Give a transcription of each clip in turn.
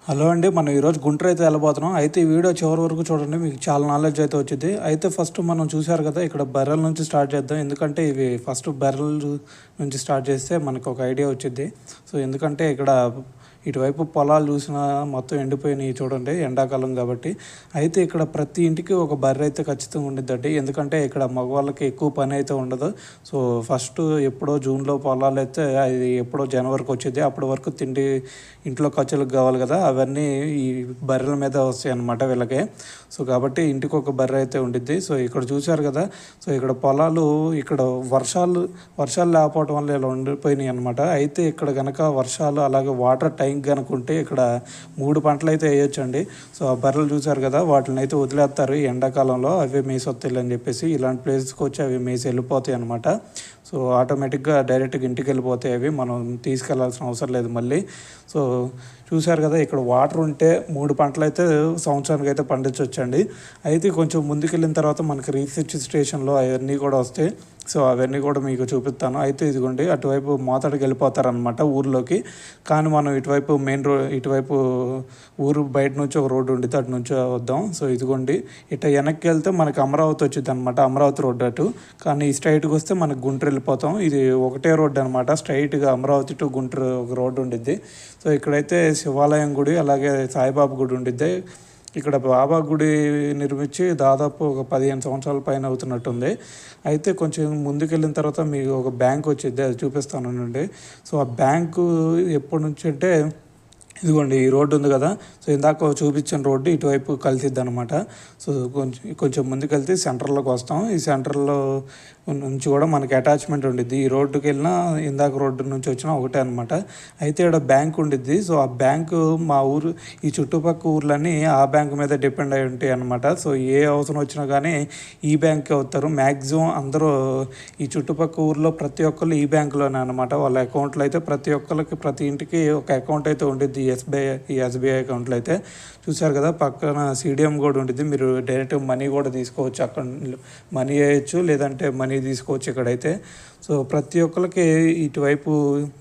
Hello అండి. మనం ఈరోజు గుంటూరు అయితే వెళ్ళబోతున్నాం. అయితే ఈ వీడియో చివరి వరకు చూడండి, మీకు చాలా నాలెడ్జ్ అయితే వచ్చింది. అయితే ఫస్ట్ మనం చూసారు కదా, ఇక్కడ బర్రెల నుంచి స్టార్ట్ చేద్దాం. ఎందుకంటే ఇవి ఫస్ట్ బర్రెల నుంచి స్టార్ట్ చేస్తే మనకు ఒక ఐడియా వచ్చింది. సో ఎందుకంటే ఇక్కడ ఇటువైపు పొలాలు చూసినా మొత్తం ఎండిపోయినాయి చూడండి, ఎండాకాలం కాబట్టి. అయితే ఇక్కడ ప్రతి ఇంటికి ఒక బర్రె అయితే ఖచ్చితంగా ఉండిద్దండి. ఎందుకంటే ఇక్కడ మగవాళ్ళకి ఎక్కువ పని అయితే ఉండదు. సో ఫస్ట్ ఎప్పుడో జూన్లో పొలాలు అయితే అది ఎప్పుడో జనవరికి వచ్చింది. అప్పటి వరకు తిండి ఇంట్లో ఖర్చులకు కావాలి కదా, అవన్నీ ఈ బర్రెల మీద వస్తాయి అన్నమాట వీళ్ళకి. సో కాబట్టి ఇంటికి ఒక బర్రె అయితే ఉండిద్ది. సో ఇక్కడ చూశారు కదా, సో ఇక్కడ పొలాలు ఇక్కడ వర్షాలు లేకపోవడం వల్ల ఇలా ఉండిపోయినాయి అనమాట. అయితే ఇక్కడ కనుక వర్షాలు అలాగే వాటర్ టైం కనుక ఉంటే ఇక్కడ 3 పంటలు అయితే వేయొచ్చండి. సో ఆ బర్రెలు చూశారు కదా, వాటిని అయితే వదిలేస్తారు ఈ ఎండాకాలంలో, అవే మేసొత్తాయి అని చెప్పేసి. ఇలాంటి ప్లేస్కి వచ్చి అవి మేసి వెళ్ళిపోతాయి అనమాట. సో ఆటోమేటిక్గా డైరెక్ట్గా ఇంటికి వెళ్ళిపోతాయి అవి, మనం తీసుకెళ్లాల్సిన అవసరం లేదు మళ్ళీ. సో చూశారు కదా, ఇక్కడ వాటర్ ఉంటే 3 పంటలు అయితే సంవత్సరానికి అయితే పండించవచ్చండి. అయితే కొంచెం ముందుకెళ్ళిన తర్వాత మనకి రీసెర్చ్ స్టేషన్లో అవన్నీ కూడా వస్తాయి. సో అవన్నీ కూడా మీకు చూపిస్తాను. అయితే ఇదిగోండి, అటువైపు మోతడికి వెళ్ళిపోతారనమాట ఊర్లోకి. కానీ మనం ఇటువైపు మెయిన్ రోడ్, ఇటువైపు ఊరు బయట నుంచి ఒక రోడ్డు ఉండితే అటు నుంచి వద్దాం. సో ఇదిగోండి, ఇట్లా వెనక్కి వెళ్తే మనకి అమరావతి వచ్చింది అనమాట, అమరావతి రోడ్డు అటు. కానీ స్ట్రైట్గా వస్తే మనకు గుంటూరు వెళ్ళిపోతాం. ఇది ఒకటే రోడ్డు అనమాట, స్ట్రైట్గా అమరావతి టు గుంటూరు ఒక రోడ్డు ఉండిద్ది. సో ఇక్కడైతే శివాలయం గుడి అలాగే సాయిబాబా గుడి ఉండిద్ది. ఇక్కడ బాబా గుడి నిర్మించి దాదాపు ఒక 15 సంవత్సరాల పైన అవుతున్నట్టుంది. అయితే కొంచెం ముందుకెళ్ళిన తర్వాత మీకు ఒక బ్యాంక్ వచ్చింది, అది చూపిస్తానండి. సో ఆ బ్యాంకు ఎప్పటి నుంచి అంటే ఇదిగోండి, ఈ రోడ్డు ఉంది కదా, సో ఇందాక చూపించిన రోడ్డు ఇటువైపు కలిసిద్ది అనమాట. సో కొంచెం ముందుకు వెళ్తే సెంటర్లోకి వస్తాం. ఈ సెంటర్లో నుంచి కూడా మనకి అటాచ్మెంట్ ఉండిద్ది. ఈ రోడ్డుకి వెళ్ళినా ఇందాక రోడ్డు నుంచి వచ్చినా ఒకటే అనమాట. అయితే ఇక్కడ బ్యాంక్ ఉండిద్ది. సో ఆ బ్యాంకు మా ఊరు, ఈ చుట్టుపక్కల ఊర్లన్నీ ఆ బ్యాంకు మీద డిపెండ్ అయి ఉంటాయి అనమాట. సో ఏ అవసరం వచ్చినా కానీ ఈ బ్యాంక్కి అవుతారు మ్యాక్సిమం అందరూ. ఈ చుట్టుపక్కల ఊర్లో ప్రతి ఒక్కళ్ళు ఈ బ్యాంకులోనే అనమాట. వాళ్ళ అకౌంట్లో అయితే ప్రతి ఒక్కరికి, ప్రతి ఇంటికి ఒక అకౌంట్ అయితే ఉండిద్ది. ఈ ఎస్బీఐ అకౌంట్లో అయితే చూశారు కదా, పక్కన సిడిఎం కూడా ఉంటుంది. మీరు డైరెక్ట్ మనీ కూడా తీసుకోవచ్చు, అక్కడ మనీ వేయచ్చు, లేదంటే మనీ తీసుకోవచ్చు ఇక్కడైతే. సో ప్రతి ఒక్కరికి ఇటువైపు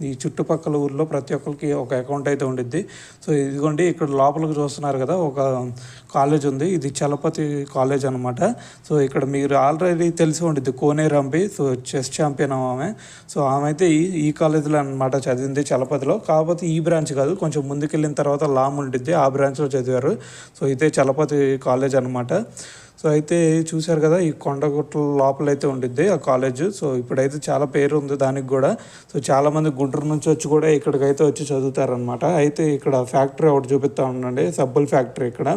ఈ చుట్టుపక్కల ఊర్లో ప్రతి ఒక్కరికి ఒక అకౌంట్ అయితే ఉండిద్ది. సో ఇదిగోండి, ఇక్కడ లోపలికి చూస్తున్నారు కదా, ఒక కాలేజ్ ఉంది. ఇది చలపతి కాలేజ్ అనమాట. సో ఇక్కడ మీరు ఆల్రెడీ తెలిసి ఉండిద్ది, కోనేరంబి. సో చెస్ ఛాంపియన్ ఆమె. సో ఆమె అయితే ఈ కాలేజీలో అనమాట చదివింది, చలపతిలో. కాకపోతే ఈ బ్రాంచ్ కాదు, కొంచెం ముందుకెళ్ళిన తర్వాత లామ్ ఉండిద్ది, ఆ బ్రాంచ్లో చదివారు. సో ఇదే చలపతి కాలేజ్ అనమాట. సో అయితే చూశారు కదా, ఈ కొండగుట్ల లోపలైతే ఉండిద్ది ఆ కాలేజ్. సో ఇప్పుడైతే చాలా పేరు ఉంది దానికి కూడా. సో చాలామంది గుంటూరు నుంచి వచ్చి కూడా ఇక్కడికైతే వచ్చి చదువుతారనమాట. అయితే ఇక్కడ ఫ్యాక్టరీ ఒకటి చూపిస్తూ ఉండండి, సబ్బుల ఫ్యాక్టరీ ఇక్కడ.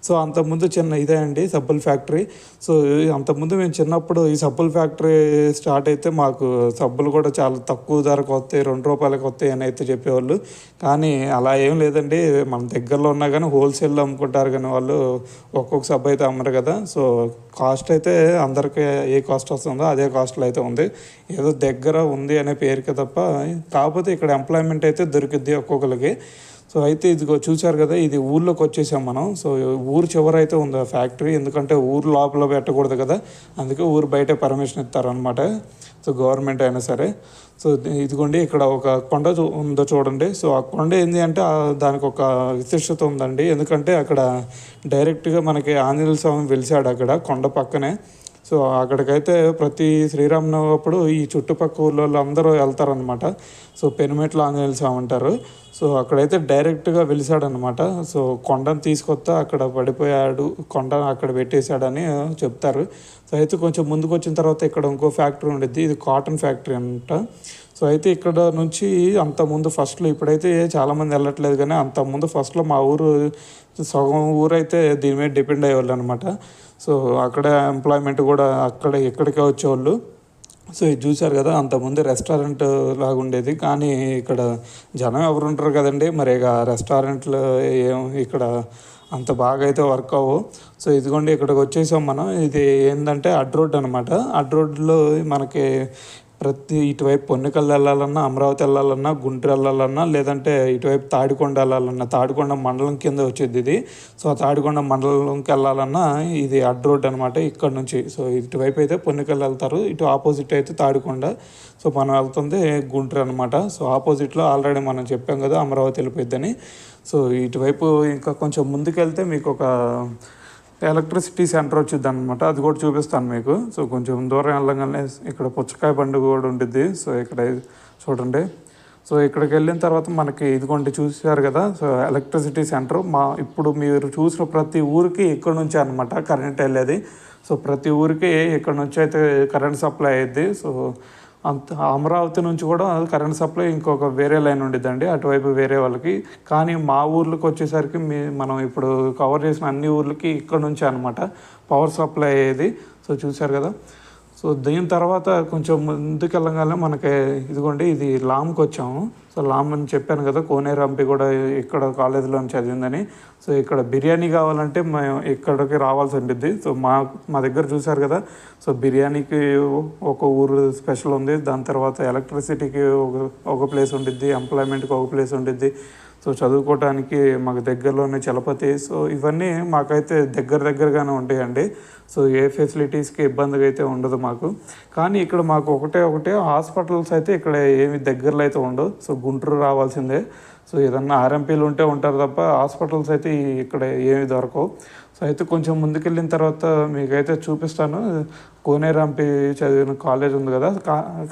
సో అంతకుముందు చిన్న ఇదే అండి సబ్బుల ఫ్యాక్టరీ. సో అంతకుముందు మేము చిన్నప్పుడు ఈ సబ్బుల ఫ్యాక్టరీ స్టార్ట్ అయితే మాకు సబ్బులు కూడా చాలా తక్కువ ధరకు వస్తాయి, 2 రూపాయలకు వస్తాయి అని అయితే చెప్పేవాళ్ళు. కానీ అలా ఏం లేదండి, మన దగ్గరలో ఉన్నా కానీ హోల్సేల్లో అమ్ముకుంటారు, కానీ వాళ్ళు ఒక్కొక్క సబ్బు అయితే అమ్మరు కదా. సో కాస్ట్ అయితే అందరికీ ఏ కాస్ట్ వస్తుందో అదే కాస్ట్లో అయితే ఉంది. ఏదో దగ్గర ఉంది అనే పేరుకి తప్ప, కాకపోతే ఇక్కడ ఎంప్లాయ్మెంట్ అయితే దొరికిద్ది ఒక్కొక్కరికి. సో అయితే ఇదిగో చూశారు కదా, ఇది ఊర్లోకి వచ్చేసాం మనం. సో ఊరు చివరైతే ఉంది ఆ ఫ్యాక్టరీ, ఎందుకంటే ఊరు లోపల పెట్టకూడదు కదా, అందుకే ఊరు బయటే పర్మిషన్ ఇస్తారనమాట. సో గవర్నమెంట్ అయినా సరే. సో ఇదిగోండి, ఇక్కడ ఒక కొండ ఉందో చూడండి. సో ఆ కొండ ఏంటి అంటే దానికి ఒక విశిష్టత ఉందండి. ఎందుకంటే అక్కడ డైరెక్ట్గా మనకి ఆంజనేయ స్వామి వెలిసాడు అక్కడ కొండ పక్కనే. సో అక్కడికైతే ప్రతి శ్రీరామనవమి అప్పుడు ఈ చుట్టుపక్కల ఊళ్ళో అందరూ వెళ్తారనమాట. సో పెనుమెట్ల ఆంజనేయ స్వామి అంటారు. సో అక్కడైతే డైరెక్ట్గా వెలిసాడనమాట. సో కొండను తీసుకొస్తా అక్కడ పడిపోయాడు, కొండ అక్కడ పెట్టేశాడని చెప్తారు. సో అయితే కొంచెం ముందుకు వచ్చిన తర్వాత ఇక్కడ ఇంకో ఫ్యాక్టరీ ఉండిద్ది, ఇది కాటన్ ఫ్యాక్టరీ అనమాట. సో అయితే ఇక్కడ నుంచి అంతకుముందు ఫస్ట్లో, ఇప్పుడైతే చాలామంది వెళ్ళట్లేదు కానీ అంతకుముందు ఫస్ట్లో మా ఊరు సగం ఊరైతే దీని మీద డిపెండ్ అయ్యేవాళ్ళు అనమాట. సో అక్కడ ఎంప్లాయ్మెంట్ కూడా అక్కడ ఎక్కడికే వచ్చేవాళ్ళు. సో ఇది చూశారు కదా, అంతకుముందు రెస్టారెంట్ లాగా ఉండేది, కానీ ఇక్కడ జనం ఎవరు ఉంటారు కదండి, మరి ఇక రెస్టారెంట్లు ఏం ఇక్కడ అంత బాగా అయితే వర్క్ అవ్వవు. సో ఇదిగోండి, ఇక్కడికి వచ్చేసాం మనం. ఇది ఏంటంటే అడ్ రోడ్ అనమాట. అడ్ రోడ్లో మనకి ఇటువైపు పొన్నికల్ వెళ్ళాలన్నా, అమరావతి వెళ్ళాలన్నా, గుంటూరు వెళ్ళాలన్నా, లేదంటే ఇటువైపు తాడికొండ వెళ్ళాలన్నా, తాడికొండ మండలం కింద వచ్చేది ఇది. సో ఆ తాడికొండ మండలంకి వెళ్ళాలన్నా ఇది అడ్ రోడ్ అనమాట ఇక్కడ నుంచి. సో ఇటువైపు అయితే పొన్నికల్ వెళ్తారు, ఇటు ఆపోజిట్ అయితే తాడికొండ. సో మనం వెళ్తుంది గుంటూరు అనమాట. సో ఆపోజిట్లో ఆల్రెడీ మనం చెప్పాం కదా అమరావతి వెళ్ళిపోయిద్దని. సో ఇటువైపు ఇంకా కొంచెం ముందుకెళ్తే మీకు ఒక ఎలక్ట్రిసిటీ సెంటర్ వచ్చింది అనమాట, అది కూడా చూపిస్తాను మీకు. సో కొంచెం దూరం వెళ్ళగానే ఇక్కడ పుచ్చకాయ బండి కూడా ఉండిద్ది. సో ఇక్కడ చూడండి. సో ఇక్కడికి వెళ్ళిన తర్వాత మనకి ఇదిగోండి చూసారు కదా, సో ఎలక్ట్రిసిటీ సెంటర్. ఇప్పుడు మీరు చూసిన ప్రతి ఊరికి ఇక్కడ నుంచే అనమాట కరెంట్ వెళ్ళేది. సో ప్రతి ఊరికి ఇక్కడ నుంచి అయితే కరెంట్ సప్లై అయ్యిద్ది. సో అమరావతి నుంచి కూడా కరెంట్ సప్లై ఇంకొక వేరే లైన్ ఉండిద్దండి అటువైపు వేరే వాళ్ళకి. కానీ మా ఊర్లకు వచ్చేసరికి మనం ఇప్పుడు కవర్ చేసిన అన్ని ఊర్లకి ఇక్కడ నుంచే అనమాట పవర్ సప్లై అయ్యేది. సో చూశారు కదా. సో దీని తర్వాత కొంచెం ముందుకు వెళ్ళగానే మనకి ఇదిగోండి ఇది లామ్కి వచ్చాము. సో లామ్ అని చెప్పాను కదా, కోనేరు హంపి కూడా ఇక్కడ కాలేజీలో చదివిందని. సో ఇక్కడ బిర్యానీ కావాలంటే మేము ఇక్కడికి రావాల్సి ఉంటుంది. సో మా దగ్గర చూశారు కదా. సో బిర్యానీకి ఒక ఊరు స్పెషల్ ఉంది, దాని తర్వాత ఎలక్ట్రిసిటీకి ఒక ప్లేస్ ఉండిద్ది, ఎంప్లాయ్మెంట్కి ఒక ప్లేస్ ఉండిద్ది. సో చదువుకోవడానికి మాకు దగ్గరలోనే చలపతి. సో ఇవన్నీ మాకైతే దగ్గరగానే ఉంటాయండి. సో ఏ ఫెసిలిటీస్కి ఇబ్బందిగా అయితే ఉండదు మాకు. కానీ ఇక్కడ మాకు ఒకటే హాస్పిటల్స్ అయితే ఇక్కడ ఏమి దగ్గరలో అయితే ఉండవు. సో గుంటూరు రావాల్సిందే. సో ఏదన్నా ఆర్ఎంపీలు ఉంటారు తప్ప హాస్పిటల్స్ అయితే ఇక్కడ ఏమి దొరకవు. సో అయితే కొంచెం ముందుకెళ్ళిన తర్వాత మీకైతే చూపిస్తాను. కోనేరు హంపి చదివిన కాలేజ్ ఉంది కదా,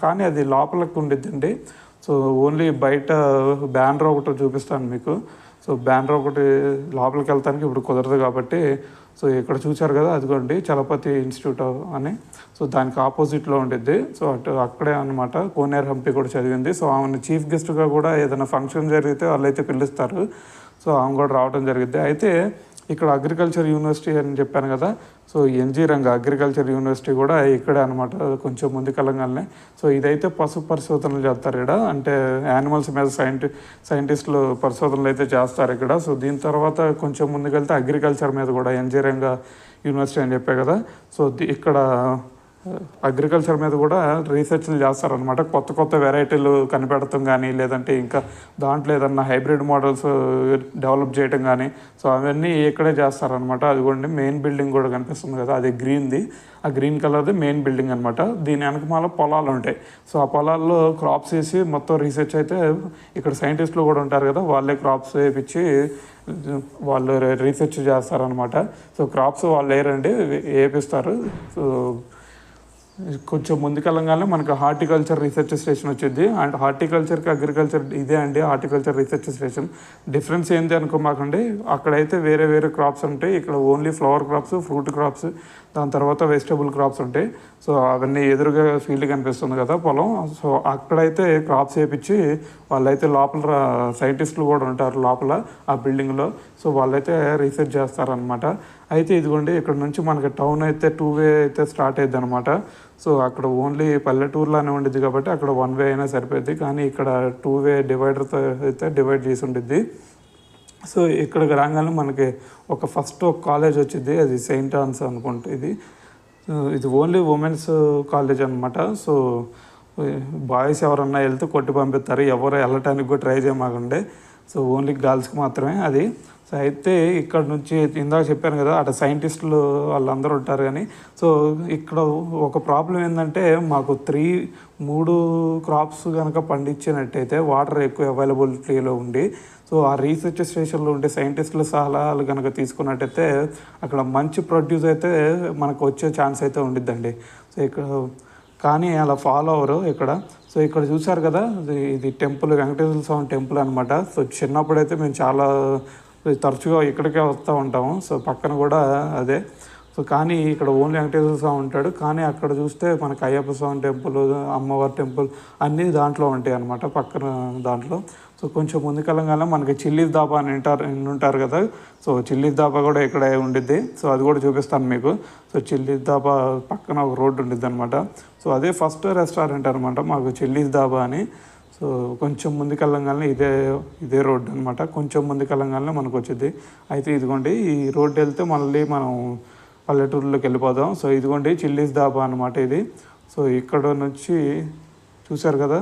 కానీ అది లోపలికి ఉండిద్దండి. సో ఓన్లీ బయట బ్యానర్ ఒకటి చూపిస్తాను మీకు. సో బ్యానర్ ఒకటి లోపలికి వెళ్తానికి ఇప్పుడు కుదరదు కాబట్టి. సో ఇక్కడ చూశారు కదా, అదిగోండి చలపతి ఇన్స్టిట్యూట్ అని. సో దానికి ఆపోజిట్లో ఉండిద్ది. సో అక్కడే అనమాట కోనేరు హంపి కూడా చదివింది. సో ఆమెను చీఫ్ గెస్ట్గా కూడా ఏదైనా ఫంక్షన్ జరిగితే వాళ్ళైతే పిలుస్తారు. సో ఆమె కూడా రావడం జరిగింది. అయితే ఇక్కడ అగ్రికల్చర్ యూనివర్సిటీ అని చెప్పాను కదా. సో ఎన్జీ రంగ అగ్రికల్చర్ యూనివర్సిటీ కూడా ఇక్కడే అనమాట, కొంచెం ముందుకెళ్ళగానే. సో ఇదైతే పశు పరిశోధనలు చేస్తారు ఇక్కడ, అంటే యానిమల్స్ మీద సైంటిస్టులు పరిశోధనలు అయితే చేస్తారు ఇక్కడ. సో దీని తర్వాత కొంచెం ముందుకెళ్తే అగ్రికల్చర్ మీద కూడా ఎన్జీ రంగ యూనివర్సిటీ అని చెప్పే కదా. సో ఇక్కడ అగ్రికల్చర్ మీద కూడా రీసెర్చ్లు చేస్తారనమాట. కొత్త వెరైటీలు కనిపెడతాం కానీ, లేదంటే ఇంకా దాంట్లో ఏదన్నా హైబ్రిడ్ మోడల్స్ డెవలప్ చేయటం కానీ. సో అవన్నీ ఇక్కడే చేస్తారనమాట. అదిగోండి మెయిన్ బిల్డింగ్ కూడా కనిపిస్తుంది కదా, అది గ్రీన్ది. ఆ గ్రీన్ కలర్ది మెయిన్ బిల్డింగ్ అనమాట. దీని వెనకమాల పొలాలు ఉంటాయి. సో ఆ పొలాల్లో క్రాప్స్ వేసి మొత్తం రీసెర్చ్ అయితే ఇక్కడ సైంటిస్టులు కూడా ఉంటారు కదా, వాళ్ళే క్రాప్స్ వేయించి వాళ్ళు రీసెర్చ్ చేస్తారనమాట. సో క్రాప్స్ వాళ్ళు వేయరండి, వేపిస్తారు. సో కొంచెం ముందుకెళ్ళగానే మనకు హార్టికల్చర్ రీసెర్చ్ స్టేషన్ వచ్చింది. అండ్ హార్టికల్చర్కి అగ్రికల్చర్ ఇదే అండి హార్టికల్చర్ రీసెర్చ్ స్టేషన్. డిఫరెన్స్ ఏంటి అనుకోమాకండి, అక్కడైతే వేరే క్రాప్స్ ఉంటాయి, ఇక్కడ only flower crops, fruit crops, దాని తర్వాత వెజిటబుల్ క్రాప్స్ ఉంటాయి. సో అవన్నీ ఎదురుగా ఫీల్డ్ కనిపిస్తుంది కదా పొలం. సో అక్కడైతే క్రాప్స్ వేయించి వాళ్ళైతే లోపల సైంటిస్టులు కూడా ఉంటారు లోపల ఆ బిల్డింగ్లో. సో వాళ్ళైతే రీసెర్చ్ చేస్తారనమాట. అయితే ఇదిగోండి ఇక్కడ నుంచి మనకి టౌన్ అయితే 2 వే అయితే స్టార్ట్ అయ్యిద్ది అనమాట. సో అక్కడ ఓన్లీ పల్లెటూరులోనే ఉండిద్ది కాబట్టి అక్కడ 1 వే అయినా సరిపోద్ది, కానీ ఇక్కడ 2 వే డివైడర్తో అయితే డివైడ్ చేసి ఉండిద్ది. సో ఇక్కడికి రాగానే మనకి ఫస్ట్ ఒక కాలేజ్ వచ్చింది, అది సెయింట్ ఆన్స్ అనుకుంటా. ఇది ఓన్లీ ఉమెన్స్ కాలేజ్ అనమాట. సో బాయ్స్ ఎవరన్నా వెళ్తే కొట్టి పంపిస్తారు, ఎవరు వెళ్ళటానికి కూడా ట్రై చేయమాకండి. సో ఓన్లీ గర్ల్స్కి మాత్రమే అది. సో అయితే ఇక్కడ నుంచి ఇందాక చెప్పాను కదా, అటు సైంటిస్టులు వాళ్ళందరూ ఉంటారు. కానీ సో ఇక్కడ ఒక ప్రాబ్లం ఏంటంటే, మాకు 3 క్రాప్స్ కనుక పండించినట్టయితే వాటర్ ఎక్కువ అవైలబిలిటీలో ఉండి, సో ఆ రీసెర్చ్ స్టేషన్లో ఉండే సైంటిస్టుల సలహాలు కనుక తీసుకున్నట్టయితే అక్కడ మంచి ప్రొడ్యూస్ అయితే మనకు వచ్చే ఛాన్స్ అయితే ఉండిద్దండి. సో ఇక్కడ కానీ అలా ఫాలో అవ్వరు ఇక్కడ. సో ఇక్కడ చూసారు కదా, ఇది టెంపుల్, వెంకటేశ్వర స్వామి టెంపుల్ అనమాట. సో చిన్నప్పుడైతే మేము చాలా తరచుగా ఇక్కడికే వస్తూ ఉంటాము. సో పక్కన కూడా అదే. సో కానీ ఇక్కడ ఓన్లీ వెంకటేశ్వర స్వామి ఉంటాడు, కానీ అక్కడ చూస్తే మనకి అయ్యప్ప స్వామి టెంపుల్, అమ్మవారి టెంపుల్ అన్నీ దాంట్లో ఉంటాయి అన్నమాట పక్కన దాంట్లో. సో కొంచెం ముందుకెళ్ళగానే మనకి చిల్లీస్ దాబా అని ఉంటారు కదా. సో చిల్లీస్ దాబా కూడా ఇక్కడే ఉండిద్ది. సో అది కూడా చూపిస్తాను మీకు. సో చిల్లీస్ దాబా పక్కన ఒక రోడ్డు ఉండిద్ది అనమాట. సో అదే ఫస్ట్ రెస్టారెంట్ అనమాట మాకు చిల్లీస్ దాబా అని. సో కొంచెం ముందుకెళ్ళగానే ఇదే రోడ్డు అనమాట. కొంచెం ముందుకెళ్ళగానే మనకు వచ్చింది. అయితే ఇదిగోండి ఈ రోడ్డు వెళ్తే మళ్ళీ మనం పల్లెటూరులోకి వెళ్ళిపోదాం. సో ఇదిగోండి చిల్లీస్ దాబా అనమాట ఇది. సో ఇక్కడ నుంచి చూసారు కదా,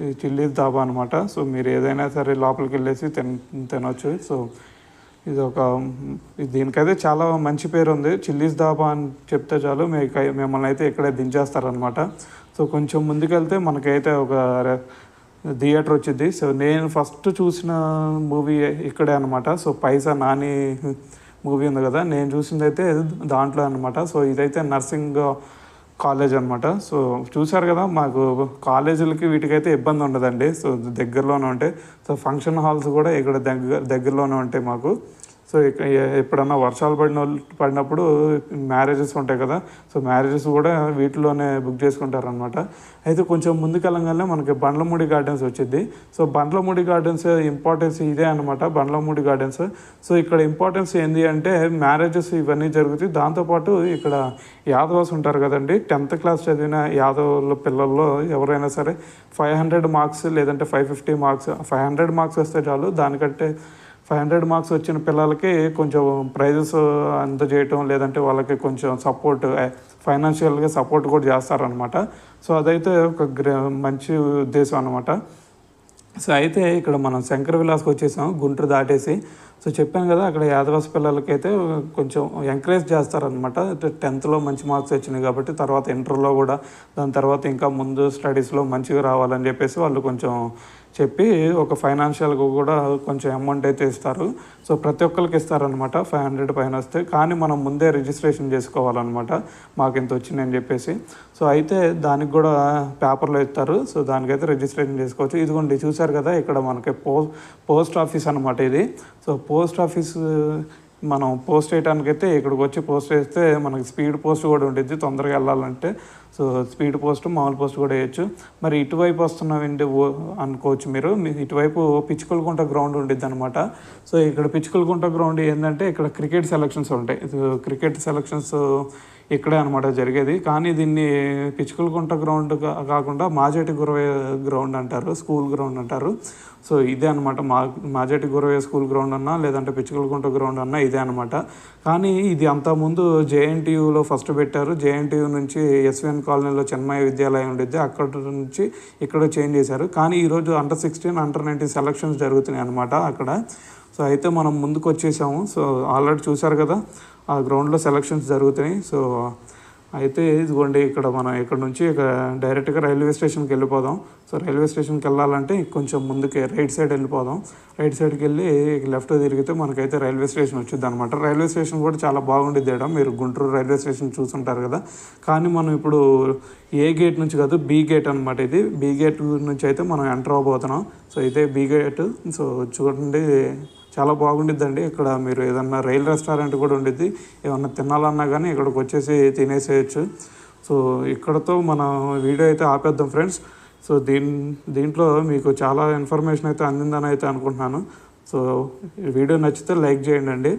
ఈ చిల్లీస్ ధాబా అనమాట. సో మీరు ఏదైనా సరే లోపలికి వెళ్ళేసి తినొచ్చు. సో ఇది దీనికైతే చాలా మంచి పేరు ఉంది. చిల్లీస్ ధాబా అని చెప్తే చాలు మిమ్మల్ని అయితే ఇక్కడే దించేస్తారనమాట. సో కొంచెం ముందుకెళ్తే మనకైతే ఒక థియేటర్ వచ్చింది. సో నేను ఫస్ట్ చూసిన మూవీ ఇక్కడే అనమాట. సో పైసా నాని మూవీ ఉంది కదా, నేను చూసింది అయితే దాంట్లో అనమాట. సో ఇదైతే నర్సింగ్ కాలేజ్ అనమాట. సో చూసారు కదా, మాకు కాలేజీలకి వీటికైతే ఇబ్బంది ఉండదండి. సో దగ్గరలోనే ఉంటాయి. సో ఫంక్షన్ హాల్స్ కూడా ఇక్కడ దగ్గరలోనే ఉంటాయి మాకు. సో ఎప్పుడన్నా వర్షాలు పడినప్పుడు మ్యారేజెస్ ఉంటాయి కదా, సో మ్యారేజెస్ కూడా వీటిలోనే బుక్ చేసుకుంటారనమాట. అయితే కొంచెం ముందుకెళ్ళగానే మనకి బండ్లమూడి గార్డెన్స్ వచ్చింది. సో బండ్లమూడి గార్డెన్స్ ఇంపార్టెన్స్ ఇదే అనమాట, బండ్లమూడి గార్డెన్స్. సో ఇక్కడ ఇంపార్టెన్స్ ఏంటి అంటే మ్యారేజెస్ ఇవన్నీ జరుగుతాయి. దాంతోపాటు ఇక్కడ యాదవాస్ ఉంటారు కదండి, 10th క్లాస్ చదివిన యాదవుల పిల్లల్లో ఎవరైనా సరే 500 మార్క్స్ లేదంటే 550 మార్క్స్, 500 మార్క్స్ వస్తే చాలు, దానికంటే 500 మార్క్స్ వచ్చిన పిల్లలకి కొంచెం ప్రైజెస్ అందజేయటం, లేదంటే వాళ్ళకి కొంచెం సపోర్ట్, ఫైనాన్షియల్గా సపోర్ట్ కూడా చేస్తారనమాట. సో అదైతే ఒక మంచి ఉద్దేశం అనమాట. సో అయితే ఇక్కడ మనం శంకర విలాస్కి వచ్చేసాం, గుంటూరు దాటేసి. సో చెప్పాను కదా, అక్కడ యాదవాస్ పిల్లలకైతే కొంచెం ఎంకరేజ్ చేస్తారనమాట. 10thలో మంచి మార్క్స్ వచ్చినాయి కాబట్టి తర్వాత ఇంటర్లో కూడా, దాని తర్వాత ఇంకా ముందు స్టడీస్లో మంచిగా రావాలని చెప్పేసి వాళ్ళు కొంచెం చెప్పి ఒక ఫైనాన్షియల్గా కూడా కొంచెం అమౌంట్ అయితే ఇస్తారు. సో ప్రతి ఒక్కరికి ఇస్తారనమాట 500 పైన వస్తే. కానీ మనం ముందే రిజిస్ట్రేషన్ చేసుకోవాలన్నమాట, మాకు ఇంత వచ్చిందని చెప్పేసి. సో అయితే దానికి కూడా పేపర్లో ఇస్తారు. సో దానికైతే రిజిస్ట్రేషన్ చేసుకోవచ్చు. ఇదిగోండి చూసారు కదా, ఇక్కడ మనకి పోస్ట్ ఆఫీస్ అనమాట ఇది. సో పోస్ట్ ఆఫీస్ మనం పోస్ట్ వేయడానికైతే ఇక్కడికి వచ్చి పోస్ట్ వేస్తే మనకి స్పీడ్ పోస్ట్ కూడా ఉంటుంది, తొందరగా వెళ్ళాలంటే. సో స్పీడ్ పోస్ట్, మామూలు పోస్ట్ కూడా వేయచ్చు. మరి ఇటువైపు వస్తున్నామండి అనుకోవచ్చు మీరు, ఇటువైపు పిచ్చుకలకుంట గ్రౌండ్ ఉండిద్ది అనమాట. సో ఇక్కడ పిచ్చుకలకుంట గ్రౌండ్ ఏంటంటే ఇక్కడ క్రికెట్ సెలక్షన్స్ ఉంటాయి. క్రికెట్ సెలక్షన్స్ ఇక్కడే అనమాట జరిగేది. కానీ దీన్ని పిచ్చుకలకుంట గ్రౌండ్ కాకుండా మాజేటి గురవయ్య గ్రౌండ్ అంటారు, స్కూల్ గ్రౌండ్ అంటారు. సో ఇదే అనమాట, మాజేటి గురవయ్య స్కూల్ గ్రౌండ్ అన్నా లేదంటే పిచ్చుకలకుంట గ్రౌండ్ అన్నా ఇదే అనమాట. కానీ ఇది అంతకుముందు జేఎన్టీయూలో ఫస్ట్ పెట్టారు. జేఎన్టీయూ నుంచి ఎస్విఎన్ కాలనీలో చెన్మయ్య విద్యాలయం ఉండిద్ది, అక్కడ నుంచి ఇక్కడ చేంజ్ చేశారు. కానీ ఈరోజు Under-16, Under-19 సెలక్షన్స్ జరుగుతున్నాయి అనమాట అక్కడ. సో అయితే మనం ముందుకు వచ్చేసాము. సో ఆల్రెడీ చూసారు కదా, ఆ గ్రౌండ్లో సెలక్షన్స్ జరుగుతున్నాయి. సో అయితే ఇదిగోండి, ఇక్కడ మనం ఇక్కడ నుంచి డైరెక్ట్గా రైల్వే స్టేషన్కి వెళ్ళిపోదాం. సో రైల్వే స్టేషన్కి వెళ్ళాలంటే కొంచెం ముందుకే రైట్ సైడ్ వెళ్ళిపోదాం. రైట్ సైడ్కి వెళ్ళి లెఫ్ట్ తిరిగితే మనకైతే రైల్వే స్టేషన్ వచ్చింది అనమాట. రైల్వే స్టేషన్ కూడా చాలా బాగుండిద్ది. మీరు గుంటూరు రైల్వే స్టేషన్ చూసుంటారు కదా. కానీ మనం ఇప్పుడు ఏ గేట్ నుంచి కాదు, బి గేట్ అనమాట ఇది. బి గేట్ నుంచి అయితే మనం ఎంటర్ అవ్వబోతున్నాం. సో ఇదే బి గేట్. సో చూడండి, చాలా బాగుండిద్దండి. ఇక్కడ మీరు ఏదన్నా రైల్ రెస్టారెంట్ కూడా ఉండిద్ది, ఏమన్నా తినాలన్నా కానీ ఇక్కడికి వచ్చేసి తినేసేయచ్చు. సో ఇక్కడతో మన వీడియో అయితే ఆపేద్దాం ఫ్రెండ్స్. సో దీంట్లో మీకు చాలా ఇన్ఫర్మేషన్ అయితే అందిందని అయితే అనుకుంటున్నాను. సో వీడియో నచ్చితే లైక్ చేయండి.